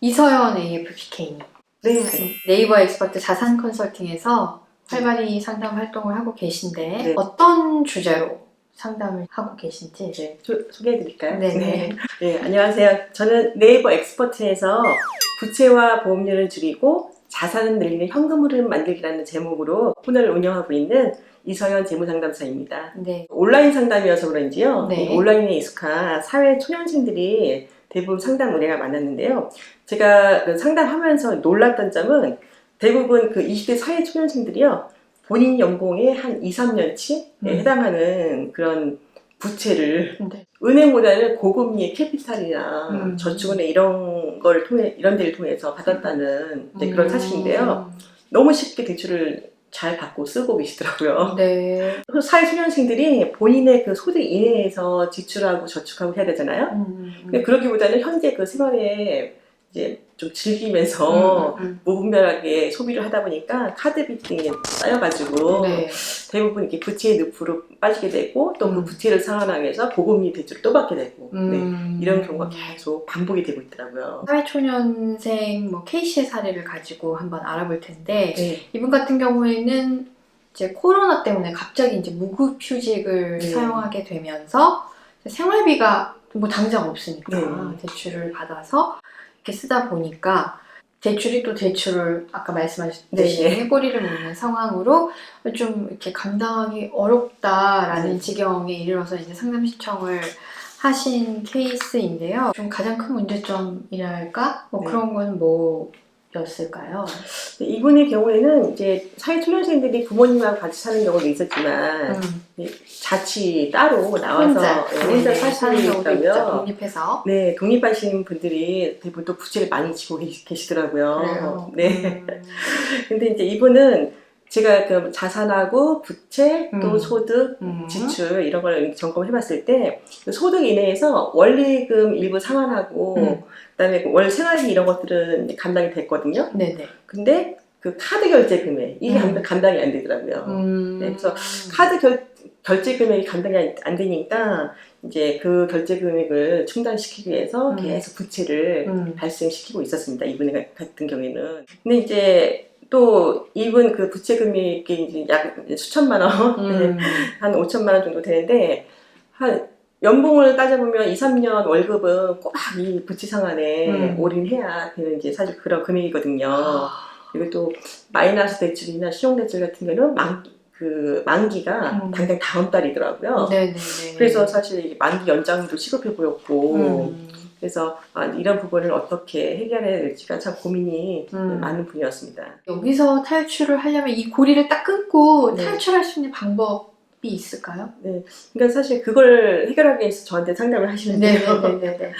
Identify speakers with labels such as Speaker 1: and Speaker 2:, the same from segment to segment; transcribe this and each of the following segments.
Speaker 1: 이서연 AFPK님.
Speaker 2: 네.
Speaker 1: 네이버 엑스퍼트 자산 컨설팅에서 활발히 상담 활동을 하고 계신데
Speaker 2: 네.
Speaker 1: 어떤 주제로 상담을 하고 계신지
Speaker 2: 네, 소개해드릴까요?
Speaker 1: 네.
Speaker 2: 네, 안녕하세요. 저는 네이버 엑스퍼트에서 부채와 보험료를 줄이고 자산을 늘리는 현금 흐름 만들기라는 제목으로 코너를 운영하고 있는 이서연 재무상담사입니다.
Speaker 1: 네.
Speaker 2: 온라인 상담이어서 그런지요.
Speaker 1: 네.
Speaker 2: 이 온라인에 익숙한 사회 초년생들이 대부분 상담 의뢰가 많았는데요. 제가 그 상담하면서 놀랐던 점은 대부분 그 20대 사회 초년생들이요. 본인 연봉의 한 2, 3년치에 해당하는 그런 부채를
Speaker 1: 네.
Speaker 2: 은행보다는 고금리의 캐피탈이나 저축은행 이런 데를 통해서 받았다는 이제 그런 사실인데요. 너무 쉽게 대출을 잘 받고 쓰고 계시더라고요.
Speaker 1: 네.
Speaker 2: 사회초년생들이 본인의 그 소득 이내에서 지출하고 저축하고 해야 되잖아요. 근데 그러기보다는 현재 그 생활에 이제 좀 즐기면서 무분별하게 소비를 하다 보니까 카드비 등에 쌓여가지고
Speaker 1: 네.
Speaker 2: 대부분 이렇게 부채의 늪으로 빠지게 되고 또 그 부채를 상환하기 위해서 고금리 대출을 또 받게 되고 네, 이런 경우가 계속 반복이 되고 있더라고요.
Speaker 1: 사회초년생 K씨의 사례를 가지고 한번 알아볼 텐데
Speaker 2: 네.
Speaker 1: 이분 같은 경우에는 이제 코로나 때문에 갑자기 이제 무급휴직을
Speaker 2: 네.
Speaker 1: 사용하게 되면서 생활비가 뭐 당장 없으니까
Speaker 2: 네.
Speaker 1: 대출을 받아서 이렇게 쓰다 보니까 대출이 또 대출을 아까 말씀하셨듯이
Speaker 2: 네.
Speaker 1: 해고리를 물는 상황으로 좀 이렇게 감당하기 어렵다라는
Speaker 2: 네.
Speaker 1: 지경에 이르러서 이제 상담 신청을 하신 케이스인데요. 좀 가장 큰 문제점이랄까? 뭐
Speaker 2: 네.
Speaker 1: 그런 건 뭐였을까요?
Speaker 2: 이분의 경우에는 이제 사회초년생들이 부모님하고 같이 사는 경우도 있었지만 자취 따로 나와서 혼자 사시는 경우도 있다고요.
Speaker 1: 독립해서.
Speaker 2: 네, 독립하신 분들이 대부분 또 부채를 많이 지고 계시더라고요.
Speaker 1: 그래요.
Speaker 2: 네. 근데 이제 이분은 제가 그 자산하고 부채 또 소득, 지출 이런 걸 점검해 봤을 때 그 소득 이내에서 원리금 일부 상환하고 그다음에 그 월 생활비 이런 것들은 이제 감당이 됐거든요.
Speaker 1: 네네.
Speaker 2: 근데 그 카드 결제 금액 이게 감당이 안 되더라고요. 네, 그래서 카드 결제 금액이 감당이 안 되니까 이제 그 결제 금액을 충당시키기 위해서 계속 부채를 발생시키고 있었습니다. 이분 같은 경우에는. 근데 이제 또 이분 그 부채 금액이 이제 약 수천만 원, 한 5천만 원 정도 되는데 한 연봉을 따져보면 2, 3년 월급은 꼭 이 부채 상환에 올인해야 되는 이제 사실 그런 금액이거든요. 그리고 또 마이너스 대출이나 신용대출 같은 경우는 만기가 당장 다음 달이더라고요.
Speaker 1: 네네네.
Speaker 2: 그래서 사실 만기 연장도 시급해 보였고 그래서 이런 부분을 어떻게 해결해야 될지가 참 고민이 많은 분이었습니다.
Speaker 1: 여기서 탈출을 하려면 이 고리를 딱 끊고 탈출할 수 있는 방법이 있을까요?
Speaker 2: 네, 그러니까 사실 그걸 해결하기 위해서 저한테 상담을 하시는데요.
Speaker 1: 네네네.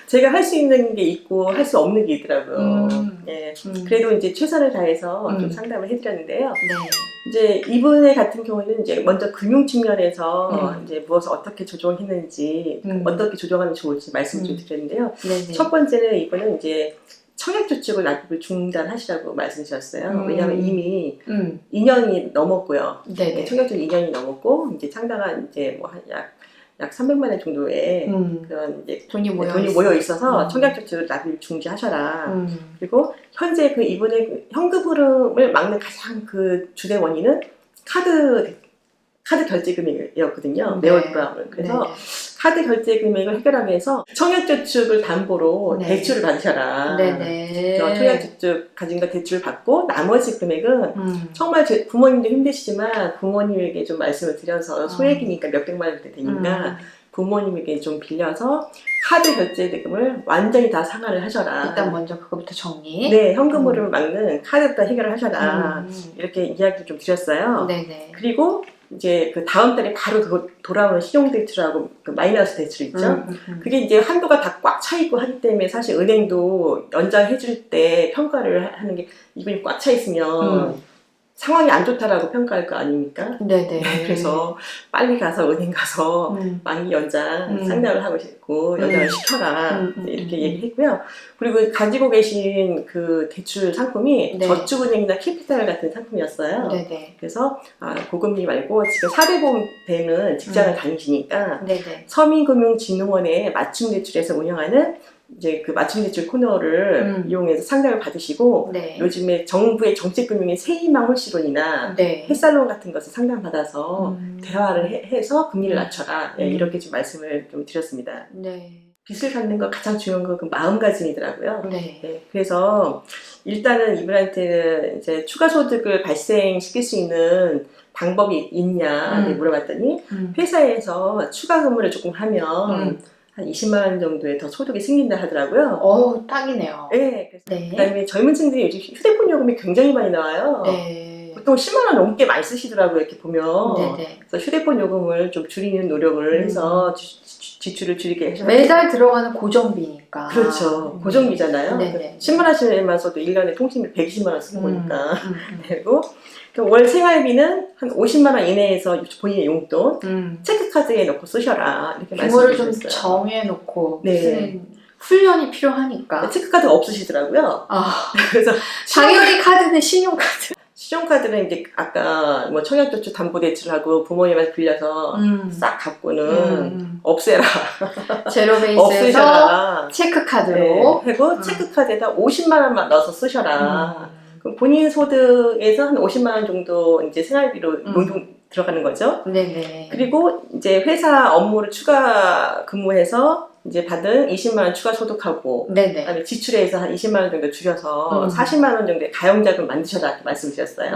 Speaker 2: 제가 할 수 있는 게 있고 할 수 없는 게 있더라고요. 네, 그래도 이제 최선을 다해서 좀 상담을 해드렸는데요.
Speaker 1: 네.
Speaker 2: 이제 이분의 같은 경우는 이제 먼저 금융 측면에서 이제 무엇을 어떻게 조정했는지 어떻게 조정하면 좋을지 말씀을 좀 드렸는데요.
Speaker 1: 네네.
Speaker 2: 첫 번째는 이분은 이제 청약저축을 납입을 중단하시라고 말씀하셨어요. 왜냐하면 이미 2년이 넘었고요.
Speaker 1: 네네.
Speaker 2: 청약저축 2년이 넘었고 이제 상당한 이제 뭐 약 300만 원 정도의 그런 이제
Speaker 1: 돈이
Speaker 2: 모여 있어서 청약저축 납입 중지하셔라. 그리고 현재 그 이분의 그 현금 흐름을 막는 가장 그 주된 원인은 카드 결제 금액이었거든요. 매월 부담을. 그래서 카드 결제 금액을 해결하기 위해서 청약저축을 담보로 대출을 받으셔라. 청약저축 가진 거 대출을 받고 나머지 금액은 정말 부모님도 힘드시지만 부모님에게 좀 말씀을 드려서 소액이니까 몇백만 원 되니까 부모님에게 좀 빌려서 카드 결제 대금을 완전히 다 상환을 하셔라.
Speaker 1: 일단 먼저 그거부터 정리.
Speaker 2: 네, 현금으로 막는 카드부터 해결을 하셔라. 이렇게 이야기를 좀 드렸어요.
Speaker 1: 네네.
Speaker 2: 그리고 이제 그 다음 달에 바로 돌아오는 신용대출하고 그 마이너스 대출 있죠? 그게 이제 한도가 다 꽉 차 있고 하기 때문에 사실 은행도 연장해줄 때 평가를 하는 게 이분이 꽉 차 있으면 상황이 안 좋다라고 평가할 거 아닙니까?
Speaker 1: 네네.
Speaker 2: 그래서 빨리 가서 은행 가서 만기 연장 상담을 하고 싶고 연장을 시켜라 이렇게 얘기했고요. 그리고 가지고 계신 그 대출 상품이 저축은행이나 캐피탈 같은 상품이었어요.
Speaker 1: 네네.
Speaker 2: 그래서 고금리 말고 지금 4대 보험 되는 직장을 다니시니까
Speaker 1: 네네.
Speaker 2: 서민금융진흥원의 맞춤 대출에서 운영하는 이제 그 맞춤 대출 코너를 이용해서 상담을 받으시고
Speaker 1: 네.
Speaker 2: 요즘에 정부의 정책금융의 세희망 홀씨론이나
Speaker 1: 네.
Speaker 2: 햇살론 같은 것을 상담받아서 대화를 해서 금리를 낮춰라. 예, 이렇게 좀 말씀을 좀 드렸습니다.
Speaker 1: 네.
Speaker 2: 빚을 갚는 거 가장 중요한 건 그 마음가짐이더라고요.
Speaker 1: 네.
Speaker 2: 네, 그래서 일단은 이분한테 이제 추가 소득을 발생시킬 수 있는 방법이 있냐 물어봤더니 회사에서 추가 근무를 조금 하면 한 20만 원 정도의 더 소득이 생긴다 하더라고요.
Speaker 1: 딱이네요.
Speaker 2: 네, 그래서
Speaker 1: 네.
Speaker 2: 그다음에 젊은 층들이 요즘 휴대폰 요금이 굉장히 많이 나와요.
Speaker 1: 네.
Speaker 2: 보통 10만 원 넘게 많이 쓰시더라고요, 이렇게 보면.
Speaker 1: 네네.
Speaker 2: 그래서 휴대폰 요금을 좀 줄이는 노력을 해서 지출을 줄이게 해서
Speaker 1: 매달 들어가는 고정비니까.
Speaker 2: 그렇죠. 고정비잖아요.
Speaker 1: 네네.
Speaker 2: 신문하시면서도 1년에 통신비 120만 원 쓰는 거니까. 그리고 월 생활비는 한 50만 원 이내에서 본인의 용돈, 체크카드에 넣고 쓰셔라. 이렇게
Speaker 1: 규모를 좀
Speaker 2: 말씀드렸어요.
Speaker 1: 정해놓고
Speaker 2: 네.
Speaker 1: 쓰는 훈련이 필요하니까.
Speaker 2: 체크카드가 없으시더라고요. 그래서
Speaker 1: 당연히 카드는 신용카드.
Speaker 2: 신용카드는 이제 아까 뭐 청약저축 담보대출하고 부모님한테 빌려서 싹 갚고는 없애라.
Speaker 1: 제로 베이스에서
Speaker 2: 없으셔라.
Speaker 1: 체크카드로.
Speaker 2: 네. 하고 체크카드에다 50만 원만 넣어서 쓰셔라. 그럼 본인 소득에서 한 50만 원 정도 이제 생활비로 용돈 들어가는 거죠.
Speaker 1: 네네.
Speaker 2: 그리고 이제 회사 업무를 추가 근무해서 이제 받은 20만 원 추가 소득하고
Speaker 1: 네네.
Speaker 2: 그다음에 지출에서 한 20만 원 정도 줄여서 40만 원 정도의 가용자금 만드셔라 이렇게 말씀드렸어요.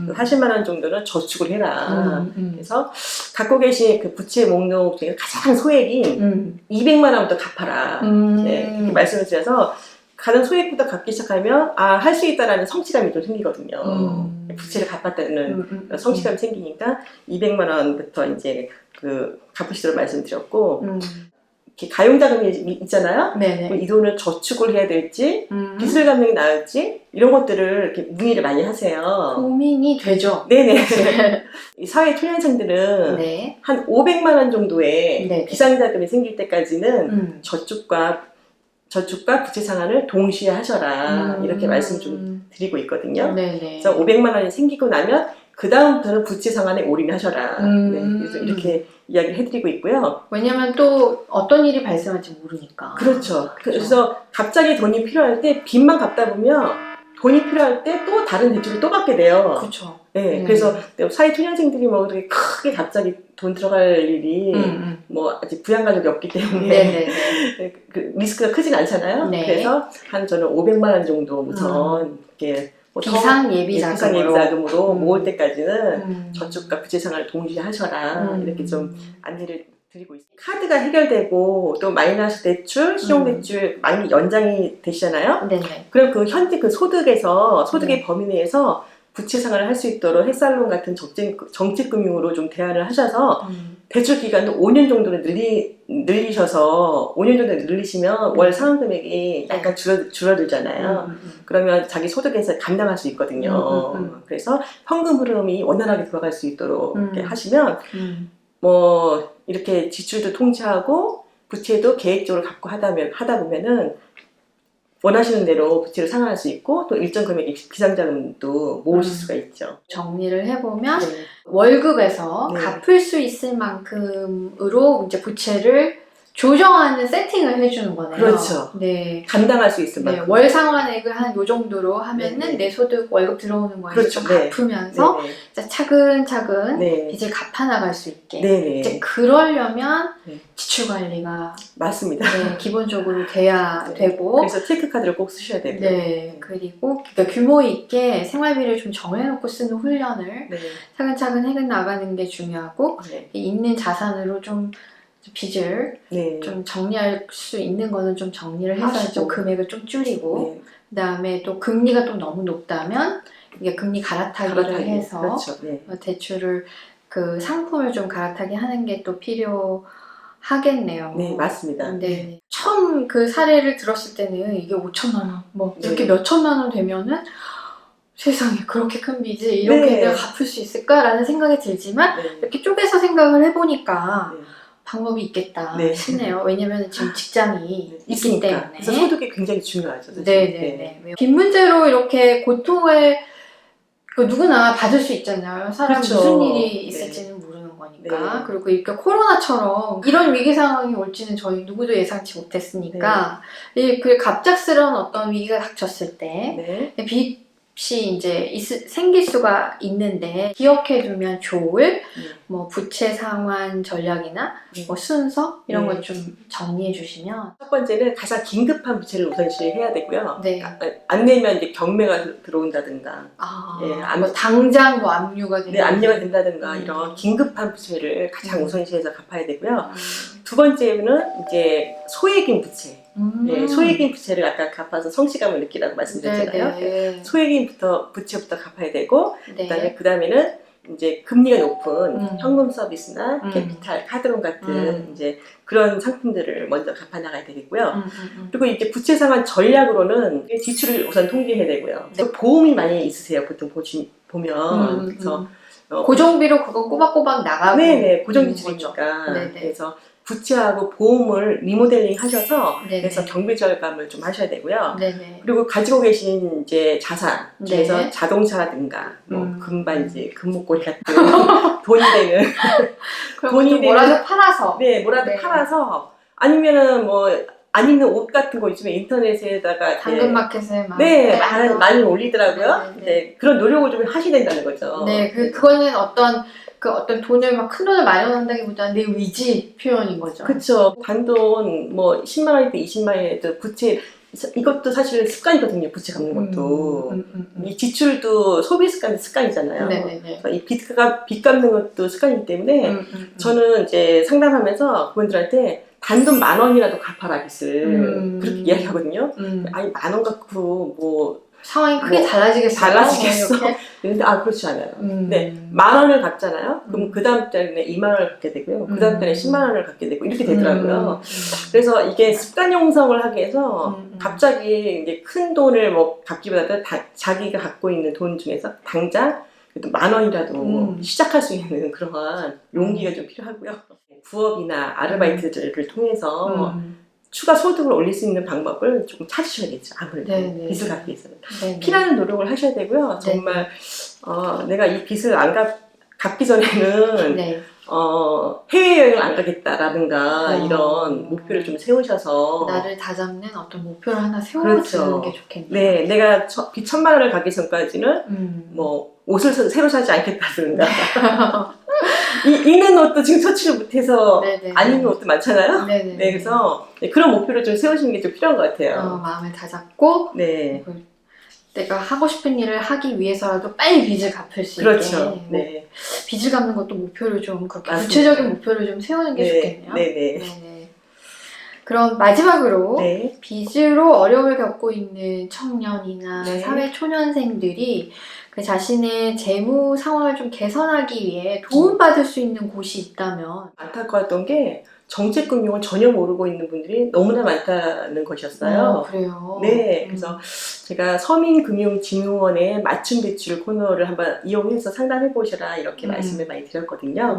Speaker 2: 40만 원 정도는 저축을 해라. 그래서 갖고 계신 그 부채 목록 중에 가장 소액인 200만 원부터 갚아라. 네, 그렇게 말씀을 드려서 가장 소액부터 갚기 시작하면 할 수 있다라는 성취감이 좀 생기거든요. 부채를 갚았다는 성취감이 생기니까 200만 원부터 이제 그 갚으시도록 말씀드렸고 이렇게 가용자금이 있잖아요.
Speaker 1: 네네.
Speaker 2: 이 돈을 저축을 해야 될지 빚을 갚는 게 나을지 이런 것들을 이렇게 문의를 많이 하세요.
Speaker 1: 고민이 되죠.
Speaker 2: 네네. 이 사회 초년생들은
Speaker 1: 네.
Speaker 2: 한 500만 원 정도의
Speaker 1: 네네.
Speaker 2: 비상자금이 생길 때까지는 저축과 부채 상환을 동시에 하셔라. 이렇게 말씀 좀 드리고 있거든요.
Speaker 1: 네네.
Speaker 2: 그래서 500만 원이 생기고 나면 그 다음부터는 부채 상환에 올인하셔라. 네, 그래서 이렇게 이야기를 해드리고 있고요.
Speaker 1: 왜냐면 또 어떤 일이 발생할지 모르니까.
Speaker 2: 그렇죠. 그래서 갑자기 돈이 필요할 때 빚만 갚다 보면 돈이 필요할 때 또 다른 대출을 또 받게 돼요.
Speaker 1: 그렇죠.
Speaker 2: 네, 그래서 사회 초년생들이 뭐 그렇게 크게 갑자기 돈 들어갈 일이 뭐 아직 부양가족이 없기 때문에
Speaker 1: 네네.
Speaker 2: 그 리스크가 크진 않잖아요.
Speaker 1: 네.
Speaker 2: 그래서 한 저는 500만 원 정도 우선 이렇게 뭐
Speaker 1: 비상 예비 자금으로
Speaker 2: 모을 때까지는 저축과 부채 상환을 동시에 하셔라. 이렇게 좀 안내를 드리고 있습니다. 카드가 해결되고 또 마이너스 대출, 신용대출 만기 연장이 되시잖아요.
Speaker 1: 네네.
Speaker 2: 그럼 그 현재 그 소득의 범위 내에서 부채 상환을 할 수 있도록 햇살론 같은 정책금융으로 좀 대안을 하셔서 대출 기간도 5년 정도를 늘리셔서 5년 정도 늘리시면 월 상환 금액이 약간 줄어들잖아요. 그러면 자기 소득에서 감당할 수 있거든요. 그래서 현금 흐름이 원활하게 돌아갈 수 있도록 이렇게 하시면 뭐 이렇게 지출도 통제하고 부채도 계획적으로 갖고 하다 보면은 원하시는 대로 부채를 상환할 수 있고 또 일정 금액의 비상자금도 모으실 수가 있죠.
Speaker 1: 정리를 해보면
Speaker 2: 네.
Speaker 1: 월급에서
Speaker 2: 네.
Speaker 1: 갚을 수 있을 만큼으로 이제 부채를 조정하는 세팅을 해주는 거네요.
Speaker 2: 그렇죠.
Speaker 1: 네.
Speaker 2: 감당할 수 있을
Speaker 1: 네,
Speaker 2: 만큼.
Speaker 1: 월 상환액을 한 요 정도로 하면은
Speaker 2: 네.
Speaker 1: 내 소득 월급 들어오는 거에서
Speaker 2: 그렇죠.
Speaker 1: 좀
Speaker 2: 네.
Speaker 1: 갚으면서
Speaker 2: 네네.
Speaker 1: 이제 차근차근
Speaker 2: 네.
Speaker 1: 빚을 갚아나갈 수 있게.
Speaker 2: 네네.
Speaker 1: 이제 그러려면
Speaker 2: 네.
Speaker 1: 지출 관리가
Speaker 2: 맞습니다.
Speaker 1: 네, 기본적으로 돼야
Speaker 2: 네.
Speaker 1: 되고.
Speaker 2: 그래서 체크카드를 꼭 쓰셔야 되고요.
Speaker 1: 네, 그리고 그러니까 규모 있게 생활비를 좀 정해놓고 쓰는 훈련을
Speaker 2: 네.
Speaker 1: 차근차근 해 나가는 게 중요하고
Speaker 2: 네.
Speaker 1: 있는 자산으로 좀 빚을
Speaker 2: 네.
Speaker 1: 좀 정리할 수 있는 거는 좀 정리를 해서
Speaker 2: 하시고.
Speaker 1: 좀 금액을 좀 줄이고
Speaker 2: 네.
Speaker 1: 그다음에 또 금리가 또 너무 높다면 이게 금리 갈아타기를 해서
Speaker 2: 그렇죠. 네.
Speaker 1: 대출을 그 상품을 좀 갈아타기 하는 게 또 필요하겠네요.
Speaker 2: 네, 맞습니다.
Speaker 1: 네. 처음 그 사례를 들었을 때는 이게 5천만 원, 뭐 이렇게
Speaker 2: 네.
Speaker 1: 몇 천만 원 되면은 세상에 그렇게 큰 빚을 이렇게
Speaker 2: 네.
Speaker 1: 내가 갚을 수 있을까라는 생각이 들지만
Speaker 2: 네.
Speaker 1: 이렇게 쪼개서 생각을 해보니까
Speaker 2: 네.
Speaker 1: 방법이 있겠다
Speaker 2: 네.
Speaker 1: 싶네요. 왜냐면 지금 직장이 있기
Speaker 2: 있으니까.
Speaker 1: 때문에.
Speaker 2: 그래서 소득이 굉장히 중요하죠. 사실.
Speaker 1: 네네네. 빚 문제로 이렇게 고통을 그 누구나 받을 수 있잖아요. 사람
Speaker 2: 그렇죠.
Speaker 1: 무슨 일이
Speaker 2: 네.
Speaker 1: 있을지는 모르는 거니까. 보니까
Speaker 2: 네.
Speaker 1: 그리고 이렇게 코로나처럼 이런 위기 상황이 올지는 저희 누구도 예상치 못했으니까 그 갑작스러운 어떤 위기가 닥쳤을 때
Speaker 2: 네.
Speaker 1: 빚이 이제 생길 수가 있는데 기억해두면 좋을 뭐 부채 상환 전략이나 뭐 순서 이런 걸 좀 정리해 주시면.
Speaker 2: 첫 번째는 가장 긴급한 부채를 우선시 해야 되고요.
Speaker 1: 네.
Speaker 2: 안 내면 이제 경매가 들어온다든가,
Speaker 1: 뭐 당장 뭐 압류가 되는.
Speaker 2: 네, 압류가 된다든가 이런 긴급한 부채를 가장 우선시해서 갚아야 되고요. 두 번째는 이제 소액인 부채. 네, 소액인 부채를 아까 갚아서 성취감을 느끼라고 말씀드렸잖아요.
Speaker 1: 네.
Speaker 2: 소액인 부채부터 갚아야 되고,
Speaker 1: 네.
Speaker 2: 그다음에는 이제 금리가 높은 현금 서비스나 캐피탈, 카드론 같은 이제 그런 상품들을 먼저 갚아 나가야 되겠고요. 그리고 이제 부채 상환 전략으로는 지출을 우선 통제해야 되고요. 보험이 많이 있으세요, 보통 보면. 그래서
Speaker 1: 고정비로 그거 꼬박꼬박 나가고.
Speaker 2: 네네, 고정 지출이니까. 그래서 부채하고 보험을 리모델링 하셔서 그래서 경비 절감을 좀 하셔야 되고요. 그리고 가지고 계신 이제 자산 중에서 자동차라든가 뭐 금반지, 금목걸이 같은 돈이 되는
Speaker 1: 돈이 뭐라도 팔아서.
Speaker 2: 네, 뭐라도 팔아서 아니면은 뭐 안 입는 옷 같은 거 요즘에 인터넷에다가
Speaker 1: 당근마켓에
Speaker 2: 많이 올리더라고요. 네, 그런 노력을 좀 하셔야 된다는 거죠.
Speaker 1: 네, 그거는 어떤 돈을 막 큰 돈을 마련한다기보다는 내 의지 표현인 거죠.
Speaker 2: 그렇죠. 단돈 뭐 10만 원이든 20만 원이든 부채, 이것도 사실 습관이거든요. 부채 갚는 것도. 이 지출도 소비 습관이잖아요. 이 빚 갚는 것도 습관이기 때문에 저는 이제 상담하면서 그분들한테 단돈 10,000원이라도 갚아라 빚을 그렇게 이야기하거든요. 아니 10,000원 갖고 뭐
Speaker 1: 상황이 크게 달라지겠어?
Speaker 2: 근데 그렇지 않아요. 네, 10,000원을 갚잖아요. 그럼 그 다음 달에 20,000원을 갚게 되고요. 그 다음 달에 10만 원을 갚게 되고 이렇게 되더라고요. 그래서 이게 습관 형성을 하기 위해서 갑자기 이제 큰 돈을 뭐 갚기보다도 자기가 갖고 있는 돈 중에서 당장 그래도 10,000원이라도 시작할 수 있는 그러한 용기가 좀 필요하고요. 부업이나 아르바이트를 통해서 추가 소득을 올릴 수 있는 방법을 조금 찾으셔야겠죠. 아무래도 빚을 갚기 위해서는 피나는 노력을 하셔야 되고요. 정말 내가 이 빚을 안 갚기 전에는 해외여행을 안 가겠다라든가 이런 목표를 좀 세우셔서
Speaker 1: 나를 다잡는 어떤 목표를 하나 세워주는 게 좋겠네요.
Speaker 2: 네, 내가 빚 1,000만 원을 갚기 전까지는 뭐 옷을 새로 사지 않겠다든가 입는 옷도 지금 처치를 못해서 안 입는 옷도 많잖아요. 그래서 그런 목표를 좀 세우시는 게 좀 필요한 것 같아요.
Speaker 1: 마음을 다잡고 내가 하고 싶은 일을 하기 위해서라도 빨리 빚을 갚을 수 있게. 빚을 갚는 것도 목표를 좀 그렇게 구체적인 목표를 좀 세우는 게 좋겠네요. 그럼 마지막으로 빚으로 어려움을 겪고 있는 청년이나 사회 초년생들이 그 자신의 재무 상황을 좀 개선하기 위해 도움받을 수 있는 곳이 있다면.
Speaker 2: 안타까웠던 게 정책금융을 전혀 모르고 있는 분들이 너무나 많다는 것이었어요.
Speaker 1: 그래요?
Speaker 2: 네, 그래서 제가 서민금융진흥원의 맞춤 대출 코너를 한번 이용해서 상담해 보셔라 이렇게 말씀을 많이 드렸거든요.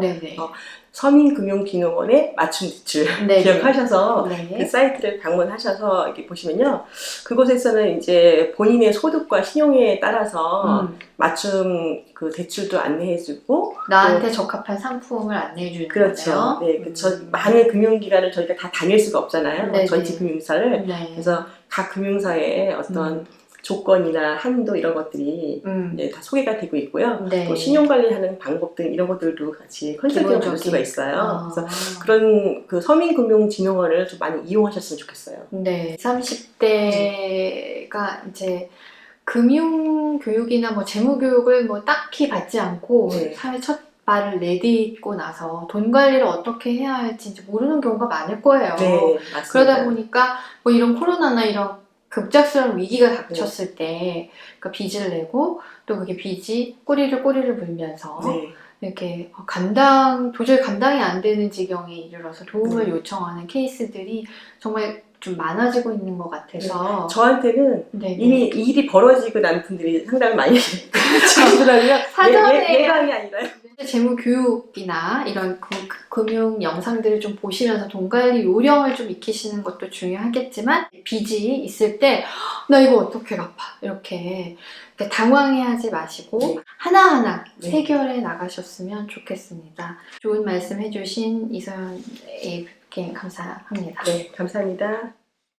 Speaker 2: 서민금융진흥원의 맞춤 대출 기억하셔서 그 사이트를 방문하셔서 이렇게 보시면요, 그곳에서는 이제 본인의 소득과 신용에 따라서 맞춤 그 대출도 안내해주고
Speaker 1: 나한테 적합한 상품을 안내해주는
Speaker 2: 그렇죠.
Speaker 1: 거네요.
Speaker 2: 많은 금융기관을 저희가 다 다닐 수가 없잖아요. 전체 금융사를. 그래서 각 금융사의 어떤 조건이나 한도 이런 것들이 이제 다 소개가 되고 있고요. 또 신용관리하는 방법 등 이런 것들도 같이 컨설팅을 받을 수가 있어요. 그래서 그런 그 서민금융진흥원을 좀 많이 이용하셨으면 좋겠어요.
Speaker 1: 30대가 이제 금융교육이나 뭐 재무교육을 뭐 딱히 받지 않고 사회 첫 발을 내딛고 나서 돈 관리를 어떻게 해야 할지 이제 모르는 경우가 많을 거예요. 그러다 보니까 뭐 이런 코로나나 이런 급작스러운 위기가 닥쳤을 때 그러니까 빚을 내고 또 그게 빚이 꼬리를 물면서 이렇게 도저히 감당이 안 되는 지경에 이르러서 도움을 요청하는 케이스들이 정말 좀 많아지고 있는 것 같아서
Speaker 2: 저한테는 이미 일이 벌어지고 난 분들이 상당히 많이 하시더라고요.
Speaker 1: 사전에
Speaker 2: 예감이 아니라요.
Speaker 1: 재무 교육이나 이런 금융 영상들을 좀 보시면서 돈 관리 요령을 좀 익히시는 것도 중요하겠지만 빚이 있을 때 나 이거 어떻게 갚아 이렇게 당황해하지 마시고
Speaker 2: 네.
Speaker 1: 하나하나
Speaker 2: 네.
Speaker 1: 해결해 나가셨으면 좋겠습니다. 좋은 말씀 해주신 이서연 AFK 감사합니다.
Speaker 2: 네, 감사합니다.